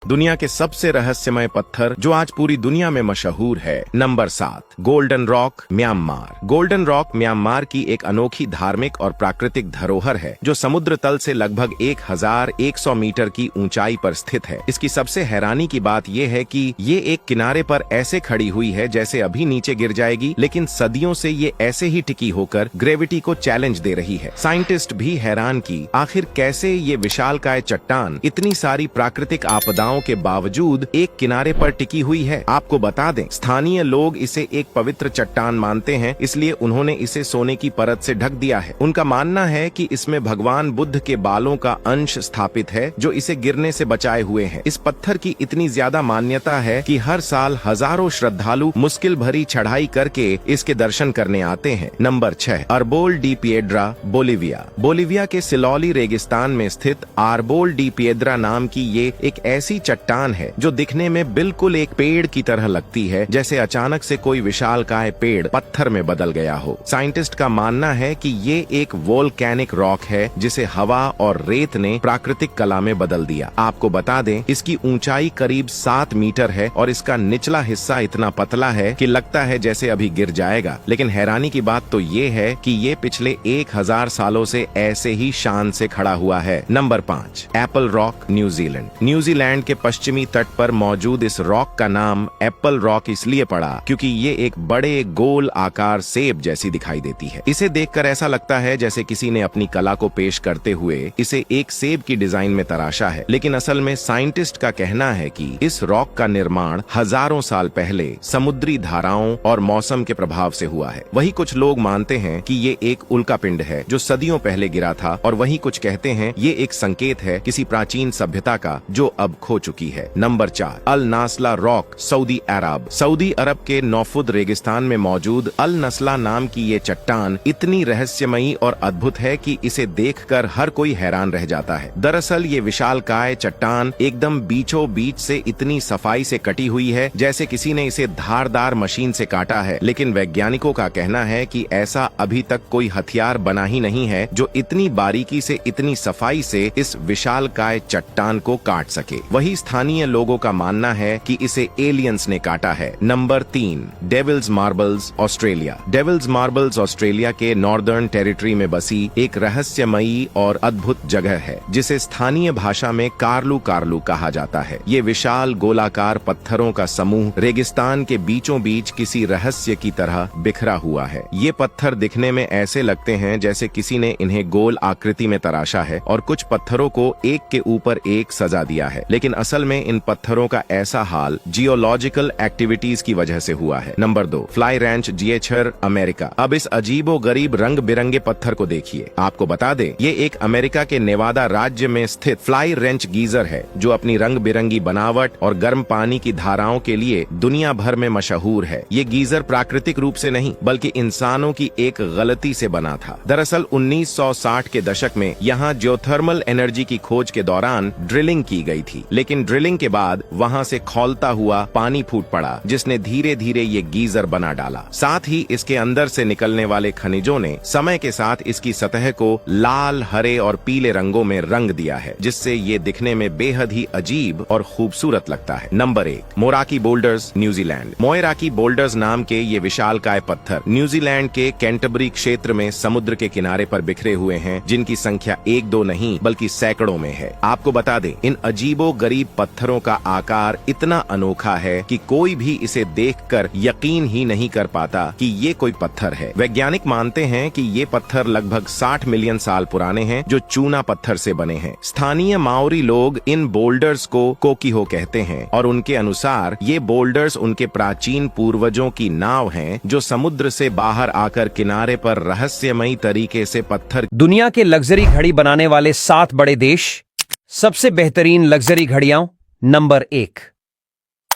दुनिया के सबसे रहस्यमय पत्थर जो आज पूरी दुनिया में मशहूर है। Number 7, golden rock, Myanmar. Golden rock Myanmar की एक अनोखी धार्मिक और प्राकृतिक धरोहर है जो समुद्र तल से लगभग 1100 मीटर की ऊंचाई पर स्थित है। इसकी सबसे हैरानी की बात यह है कि ये एक किनारे पर ऐसे खड़ी हुई है जैसे अभी नीचे गिर जाएगी, लेकिन सदियों से ये ऐसे ही टिकी होकर ग्रेविटी को चैलेंज दे रही है। साइंटिस्ट भी हैरान कि आखिर कैसे ये विशालकाय चट्टान इतनी सारी प्राकृतिक आपदाओं के बावजूद एक किनारे पर टिकी हुई है। आपको बता दें, स्थानीय लोग इसे एक पवित्र चट्टान मानते हैं, इसलिए उन्होंने इसे सोने की परत से ढक दिया है। उनका मानना है कि इसमें भगवान बुद्ध के बालों का अंश स्थापित है जो इसे गिरने से बचाए हुए हैं। इस पत्थर की इतनी ज्यादा मान्यता है कि हर साल हजारों श्रद्धालु मुश्किल भरी चढ़ाई करके इसके दर्शन करने आते हैं। Number 6, Arbol de Piedra, Bolivia. Bolivia के सिलौली रेगिस्तान में स्थित आर्बोल डी पिएड्रा नाम की ये एक ऐसी चट्टान है जो दिखने में बिल्कुल एक पेड़ की तरह लगती है, जैसे अचानक से कोई विशालकाय पेड़ पत्थर में बदल गया हो। साइंटिस्ट का मानना है कि ये एक वोल्केनिक रॉक है जिसे हवा और रेत ने प्राकृतिक कला में बदल दिया। आपको बता दें, इसकी ऊंचाई करीब 7 मीटर है और इसका निचला हिस्सा इतना पतला है कि लगता है जैसे अभी गिर जाएगा। लेकिन हैरानी की बात तो ये है कि ये पिछले 1000 सालों से ऐसे ही शान से खड़ा हुआ है। Number 5, Apple rock, New Zealand. New Zealand के पश्चिमी तट पर मौजूद इस रॉक का नाम एप्पल रॉक इसलिए पड़ा क्योंकि ये एक बड़े गोल आकार सेब जैसी दिखाई देती है। इसे देखकर ऐसा लगता है जैसे किसी ने अपनी कला को पेश करते हुए इसे एक सेब की डिजाइन में तराशा है, लेकिन असल में साइंटिस्ट का कहना है कि इस रॉक का निर्माण हजारों साल पहले समुद्री धाराओं और मौसम के प्रभाव से हुआ है। वही कुछ लोग मानते हैं कि ये एक उल्कापिंड है जो सदियों पहले गिरा था, और वही कुछ कहते हैं ये एक संकेत है किसी प्राचीन सभ्यता का जो अब खो चुकी है। नंबर 4, अल नास्ला रॉक, सऊदी अरब। सऊदी अरब के नौफुद रेगिस्तान में मौजूद अल नस्ला नाम की ये चट्टान इतनी रहस्यमयी और अद्भुत है कि इसे देखकर हर कोई हैरान रह जाता है। दरअसल ये विशालकाय चट्टान एकदम बीचों बीच से इतनी सफाई से कटी हुई है जैसे किसी ने इसे धारदार मशीन से काटा है, लेकिन वैज्ञानिकों का कहना है कि ऐसा अभी तक कोई हथियार बना ही नहीं है जो इतनी बारीकी से, इतनी सफाई से इस विशालकाय चट्टान को काट सके। वही स्थानीय लोगों का मानना है कि इसे एलियंस ने काटा है। Number 3, Devils Marbles, Australia. Devils Marbles Australia के नॉर्दर्न टेरिटरी में बसी एक रहस्यमयी और अद्भुत जगह है जिसे स्थानीय भाषा में कार्लू कार्लू कहा जाता है। ये विशाल गोलाकार पत्थरों का समूह रेगिस्तान के बीचों बीच किसी रहस्य की तरह बिखरा हुआ है। ये पत्थर दिखने में ऐसे लगते हैं जैसे किसी ने इन्हें गोल आकृति में तराशा है और कुछ पत्थरों को एक के ऊपर एक सजा दिया है, लेकिन असल में इन पत्थरों का ऐसा हाल जियोलॉजिकल एक्टिविटीज की वजह से हुआ है। नंबर 2, फ्लाई रैंच, जिएचर, अमेरिका। अब इस अजीबो गरीब रंग बिरंगे पत्थर को देखिए। आपको बता दें, ये एक अमेरिका के नेवादा राज्य में स्थित फ्लाई रेंच गीजर है जो अपनी रंग बिरंगी बनावट और गर्म पानी की धाराओं के लिए दुनिया भर में मशहूर है। ये गीजर प्राकृतिक रूप से नहीं बल्कि इंसानों की एक गलती से बना था। दरअसल 1960 के दशक में यहाँ जियोथर्मल एनर्जी की खोज के दौरान ड्रिलिंग की गई थी, लेकिन ड्रिलिंग के बाद वहां से खौलता हुआ पानी फूट पड़ा जिसने धीरे धीरे ये गीजर बना डाला। साथ ही इसके अंदर से निकलने वाले खनिजों ने समय के साथ इसकी सतह को लाल, हरे और पीले रंगों में रंग दिया है, जिससे ये दिखने में बेहद ही अजीब और खूबसूरत लगता है। Number 1, Moeraki boulders, New Zealand. Moeraki boulders नाम के ये विशालकाय पत्थर न्यूजीलैंड के कैंटरबरी क्षेत्र में समुद्र के किनारे पर बिखरे हुए हैं, जिनकी संख्या 1-2 नहीं बल्कि सैकड़ों में है। आपको बता दें, इन अजीबो गरीब पत्थरों का आकार इतना अनोखा है कि कोई भी इसे देखकर यकीन ही नहीं कर पाता कि ये कोई पत्थर है। वैज्ञानिक मानते हैं कि ये पत्थर लगभग 60 मिलियन साल पुराने हैं जो चूना पत्थर से बने हैं। स्थानीय माओरी लोग इन बोल्डर्स को कोकीहो कहते हैं और उनके अनुसार ये बोल्डर्स उनके प्राचीन पूर्वजों की नाव हैं जो समुद्र से बाहर आकर किनारे पर रहस्यमयी तरीके से पत्थर। दुनिया के लग्जरी घड़ी बनाने वाले 7 बड़े देश, सबसे बेहतरीन लग्जरी घड़ियां। नंबर 1,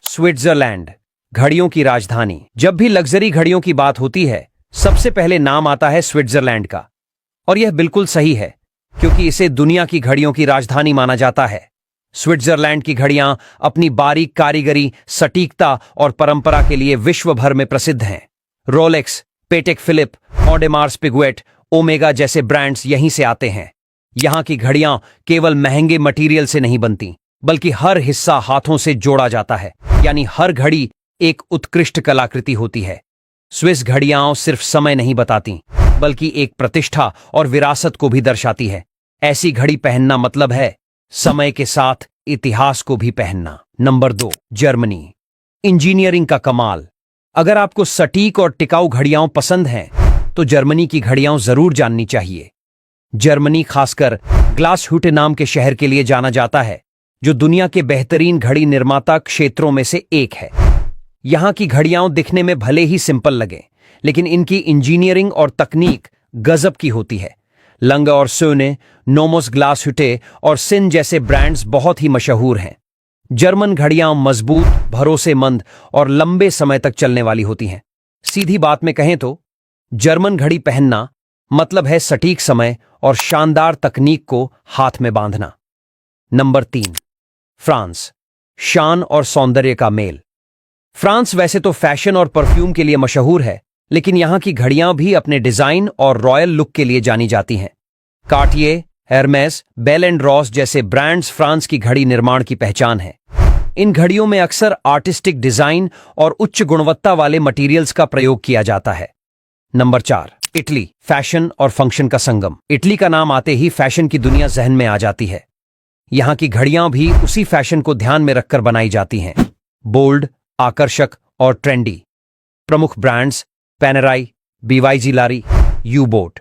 स्विट्जरलैंड, घड़ियों की राजधानी। जब भी लग्जरी घड़ियों की बात होती है सबसे पहले नाम आता है स्विट्जरलैंड का, और यह बिल्कुल सही है क्योंकि इसे दुनिया की घड़ियों की राजधानी माना जाता है। स्विट्जरलैंड की घड़ियां अपनी बारीक कारीगरी, सटीकता और परंपरा के लिए विश्व भर में प्रसिद्ध हैं। रोलेक्स, पेटेक फिलिप, ऑडेमार्स पिगुएट, ओमेगा जैसे ब्रांड्स यहीं से आते हैं। यहाँ की घड़ियां केवल महंगे मटेरियल से नहीं बनती बल्कि हर हिस्सा हाथों से जोड़ा जाता है, यानी हर घड़ी एक उत्कृष्ट कलाकृति होती है। स्विस घड़ियां सिर्फ समय नहीं बताती, बल्कि एक प्रतिष्ठा और विरासत को भी दर्शाती है। ऐसी घड़ी पहनना मतलब है समय के साथ इतिहास को भी पहनना। Number 2, Germany. इंजीनियरिंग का कमाल। अगर आपको सटीक और टिकाऊ घड़ियां पसंद हैं, तो जर्मनी की घड़ियां जरूर जाननी चाहिए। जर्मनी खासकर ग्लासहुटे नाम के शहर के लिए जाना जाता है, जो दुनिया के बेहतरीन घड़ी निर्माता क्षेत्रों में से एक है। यहां की घड़ियां दिखने में भले ही सिंपल लगे, लेकिन इनकी इंजीनियरिंग और तकनीक गजब की होती है। लंग और सोने, नोमोस ग्लासहुटे और सिन जैसे ब्रांड्स बहुत ही मशहूर हैं। जर्मन घड़ियां मजबूत, भरोसेमंद और लंबे समय तक चलने वाली होती हैं। सीधी बात में कहें तो जर्मन घड़ी पहनना मतलब है सटीक समय और शानदार तकनीक को हाथ में बांधना। Number 3, France. शान और सौंदर्य का मेल। फ्रांस वैसे तो फैशन और परफ्यूम के लिए मशहूर है, लेकिन यहां की घड़ियां भी अपने डिजाइन और रॉयल लुक के लिए जानी जाती हैं। कार्टिये, हेर्मेस, बेल एंड रॉस जैसे ब्रांड्स फ्रांस की घड़ी निर्माण की पहचान है। इन घड़ियों में अक्सर आर्टिस्टिक डिजाइन और उच्च गुणवत्ता वाले मटेरियल्स का प्रयोग किया जाता है। Number 4, Italy. फैशन और फंक्शन का संगम। इटली का नाम आते ही फैशन की दुनिया जहन में आ जाती है। यहां की घड़ियां भी उसी फैशन को ध्यान में रखकर बनाई जाती हैं। बोल्ड, आकर्षक और ट्रेंडी। प्रमुख ब्रांड्स पेनेराई, बीवाईजी लारी, यू-बोट।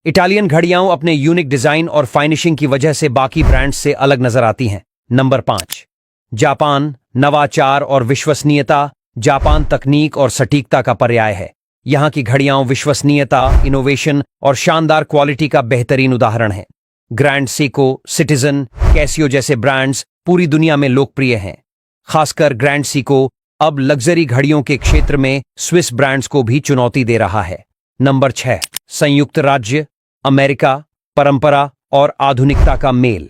इटालियन घड़ियां अपने यूनिक डिजाइन और फाइनिशिंग की वजह से बाकी ब्रांड्स से अलग नजर आती हैं। Number 5, Japan. नवाचार और विश्वसनीयता। जापान तकनीक और सटीकता का पर्याय है। यहां की घड़ियां विश्वसनीयता, इनोवेशन और शानदार क्वालिटी का बेहतरीन उदाहरण है। ग्रैंड सीको, सिटीजन, कैसियो जैसे ब्रांड्स पूरी दुनिया में लोकप्रिय हैं। खासकर ग्रैंड सीको अब लग्जरी घड़ियों के क्षेत्र में स्विस ब्रांड्स को भी चुनौती दे रहा है। नंबर 6, संयुक्त राज्य अमेरिका। परंपरा और आधुनिकता का मेल।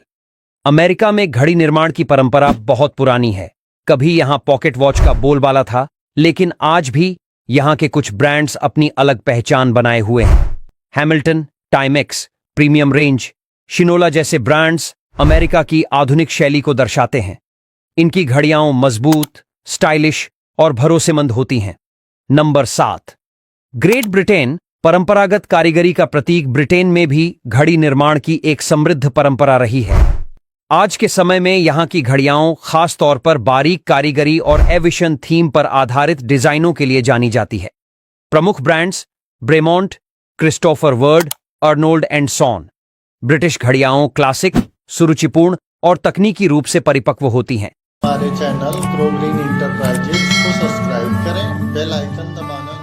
अमेरिका में घड़ी निर्माण की परंपरा बहुत पुरानी है। कभी यहां पॉकेट वॉच का बोलबाला था, लेकिन आज भी यहां के कुछ ब्रांड्स अपनी अलग पहचान बनाए हुए हैं। हैमिल्टन, टाइमेक्स, प्रीमियम रेंज, शिनोला जैसे ब्रांड्स अमेरिका की आधुनिक शैली को दर्शाते हैं। इनकी घड़ियां मजबूत, स्टाइलिश और भरोसेमंद होती हैं। Number 7, great Britain. परंपरागत कारीगरी का प्रतीक ब्रिटेन में भी घड़ी निर्माण की एक समृद्ध परंपरा रही है। आज के समय में यहां की घड़ियां खास तौर पर बारीक कारीगरी और एविशन थीम पर आधारित डिजाइनों के लिए जानी जाती है। प्रमुख brands Bremont, Christopher Ward, Arnold and Son. British घड़ियां क्लासिक, सुरुचिपूर्ण और तकनीकी रूप से परिपक्व होती हैं। हमारे चैनल ग्रो ग्रीन इंटरप्राइजेज को सब्सक्राइब करें, बेल आइकन दबाना